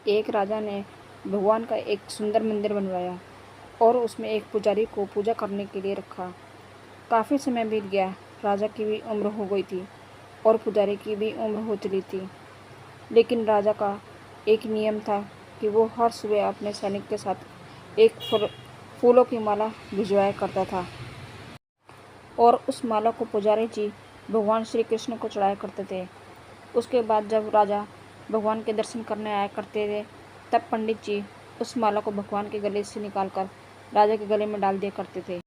एक राजा ने भगवान का एक सुंदर मंदिर बनवाया और उसमें एक पुजारी को पूजा करने के लिए रखा। काफ़ी समय बीत गया, राजा की भी उम्र हो गई थी और पुजारी की भी उम्र हो चली थी। लेकिन राजा का एक नियम था कि वो हर सुबह अपने सैनिक के साथ एक फूलों की माला भिजवाया करता था और उस माला को पुजारी जी भगवान श्री कृष्ण को चढ़ाया करते थे। उसके बाद जब राजा भगवान के दर्शन करने आया करते थे, तब पंडित जी उस माला को भगवान के गले से निकालकर राजा के गले में डाल दिया करते थे।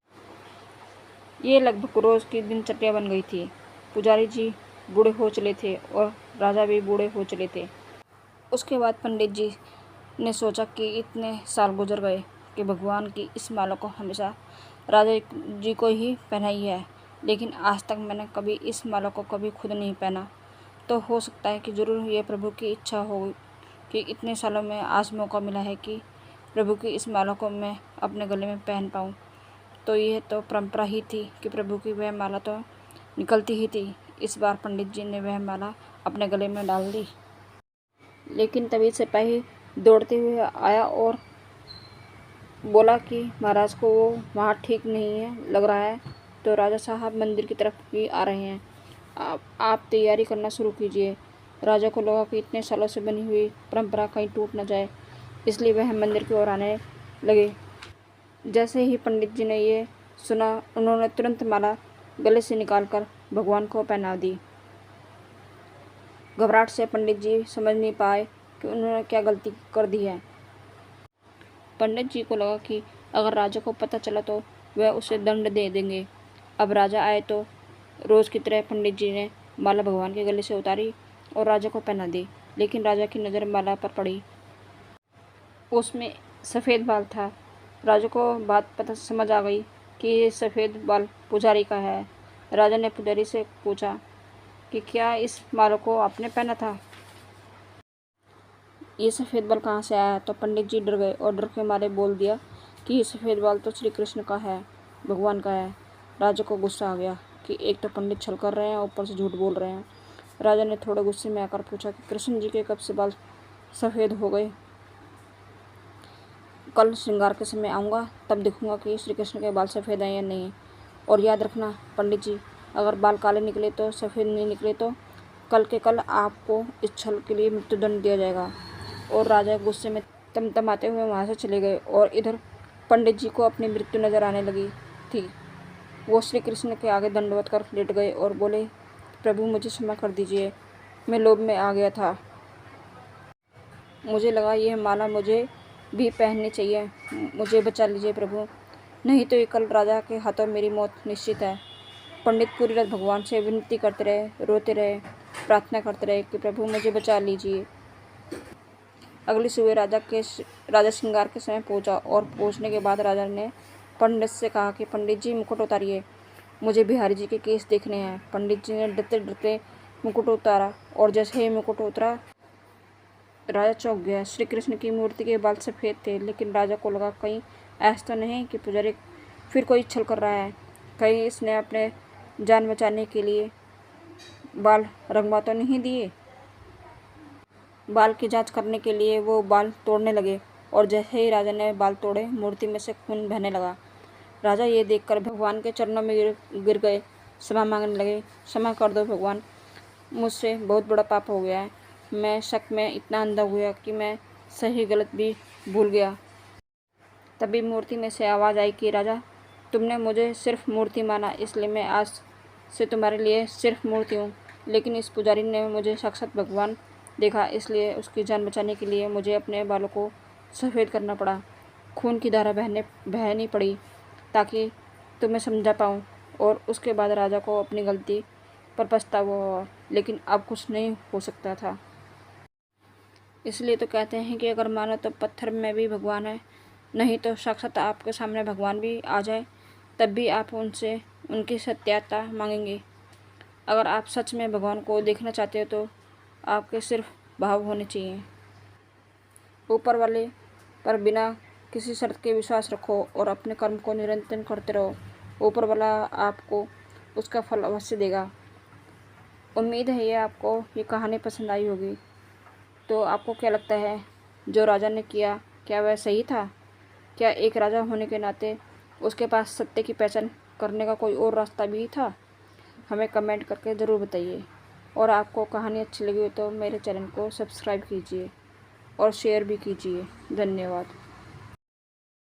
ये लगभग रोज़ की दिनचर्या बन गई थी। पुजारी जी बूढ़े हो चले थे और राजा भी बूढ़े हो चले थे। उसके बाद पंडित जी ने सोचा कि इतने साल गुजर गए कि भगवान की इस माला को हमेशा राजा जी को ही पहनाई है, लेकिन आज तक मैंने कभी इस माला को कभी खुद नहीं पहना। तो हो सकता है कि ज़रूर ये प्रभु की इच्छा हो कि इतने सालों में आज मौका मिला है कि प्रभु की इस माला को मैं अपने गले में पहन पाऊँ। तो यह तो परंपरा ही थी कि प्रभु की वह माला तो निकलती ही थी। इस बार पंडित जी ने वह माला अपने गले में डाल दी। लेकिन तभी सिपाही दौड़ते हुए आया और बोला कि महाराज को वो वहाँ ठीक नहीं है लग रहा है, तो राजा साहब मंदिर की तरफ भी आ रहे हैं। आप तैयारी करना शुरू कीजिए। राजा को लगा कि इतने सालों से बनी हुई परंपरा कहीं टूट न जाए, इसलिए वह मंदिर की ओर आने लगे। जैसे ही पंडित जी ने ये सुना, उन्होंने तुरंत माला गले से निकालकर भगवान को पहना दी। घबराहट से पंडित जी समझ नहीं पाए कि उन्होंने क्या गलती कर दी है। पंडित जी को लगा कि अगर राजा को पता चला तो वह उसे दंड दे देंगे। अब राजा आए तो रोज़ की तरह पंडित जी ने माला भगवान के गले से उतारी और राजा को पहना दी। लेकिन राजा की नज़र माला पर पड़ी। उसमें सफ़ेद बाल था। राजा को बात पता समझ आ गई कि ये सफ़ेद बाल पुजारी का है। राजा ने पुजारी से पूछा कि क्या इस माला को आपने पहना था? ये सफ़ेद बाल कहाँ से आया? तो पंडित जी डर गए और डर के मारे बोल दिया कि ये सफ़ेद बाल तो श्री कृष्ण का है, भगवान का है। राजा को गुस्सा आ गया कि एक तो पंडित छल कर रहे हैं, ऊपर से झूठ बोल रहे हैं। राजा ने थोड़े गुस्से में आकर पूछा कि कृष्ण जी के कब से बाल सफ़ेद हो गए? कल श्रृंगार के समय आऊँगा, तब देखूँगा कि श्री कृष्ण के बाल सफ़ेद हैं या नहीं। और याद रखना पंडित जी, अगर बाल काले निकले तो सफ़ेद नहीं निकले तो कल के कल आपको इस छल के लिए मृत्युदंड दिया जाएगा। और राजा गुस्से में तमतमाते हुए वहाँ से चले गए। और इधर पंडित जी को अपनी मृत्यु नज़र आने लगी थी। वो श्री कृष्ण के आगे दंडवत कर लेट गए और बोले, प्रभु मुझे क्षमा कर दीजिए, मैं लोभ में आ गया था। मुझे लगा यह माला मुझे भी पहननी चाहिए। मुझे बचा लीजिए प्रभु, नहीं तो ये कल राजा के हाथों मेरी मौत निश्चित है। पंडित पूरी रात भगवान से विनती करते रहे, रोते रहे, प्रार्थना करते रहे कि प्रभु मुझे बचा लीजिए। अगली सुबह राजा श्रृंगार के समय पहुंचा और पहुंचने के बाद राजा ने पंडित से कहा कि पंडित जी मुकुट उतारिए, मुझे बिहारी जी के केस देखने हैं। पंडित जी ने डरते डरते मुकुट उतारा और जैसे ही मुकुट उतरा, राजा चौंक गया। श्री कृष्ण की मूर्ति के बाल सफ़ेद थे, लेकिन राजा को लगा कहीं ऐसा तो नहीं कि पुजारी फिर कोई छल कर रहा है। कहीं इसने अपने जान बचाने के लिए बाल रंगवा तो नहीं दिए। बाल की जांच करने के लिए वो बाल तोड़ने लगे और जैसे ही राजा ने बाल तोड़े, मूर्ति में से खून बहने लगा। राजा ये देखकर भगवान के चरणों में गिर गए, क्षमा मांगने लगे। क्षमा कर दो भगवान, मुझसे बहुत बड़ा पाप हो गया है। मैं शक में इतना अंधा हुआ कि मैं सही गलत भी भूल गया। तभी मूर्ति में से आवाज़ आई कि राजा, तुमने मुझे सिर्फ मूर्ति माना, इसलिए मैं आज से तुम्हारे लिए सिर्फ मूर्ति हूँ। लेकिन इस पुजारी ने मुझे साक्षात भगवान देखा, इसलिए उसकी जान बचाने के लिए मुझे अपने बालों को सफ़ेद करना पड़ा। खून की धारा बहनी पड़ी ताकि तुम्हें समझा पाऊँ। और उसके बाद राजा को अपनी गलती पर पछतावा हुआ, लेकिन अब कुछ नहीं हो सकता था। इसलिए तो कहते हैं कि अगर मानो तो पत्थर में भी भगवान है, नहीं तो साक्षात आपके सामने भगवान भी आ जाए, तब भी आप उनसे उनकी सत्यता मांगेंगे। अगर आप सच में भगवान को देखना चाहते हो तो आपके सिर्फ भाव होने चाहिए। ऊपर वाले पर बिना किसी शर्त के विश्वास रखो और अपने कर्म को निरंतर करते रहो। ऊपर वाला आपको उसका फल अवश्य देगा। उम्मीद है ये आपको ये कहानी पसंद आई होगी। तो आपको क्या लगता है जो राजा ने किया क्या वह सही था? क्या एक राजा होने के नाते उसके पास सत्य की पहचान करने का कोई और रास्ता भी था? हमें कमेंट करके ज़रूर बताइए। और आपको कहानी अच्छी लगी हो तो मेरे चैनल को सब्सक्राइब कीजिए और शेयर भी कीजिए। धन्यवाद।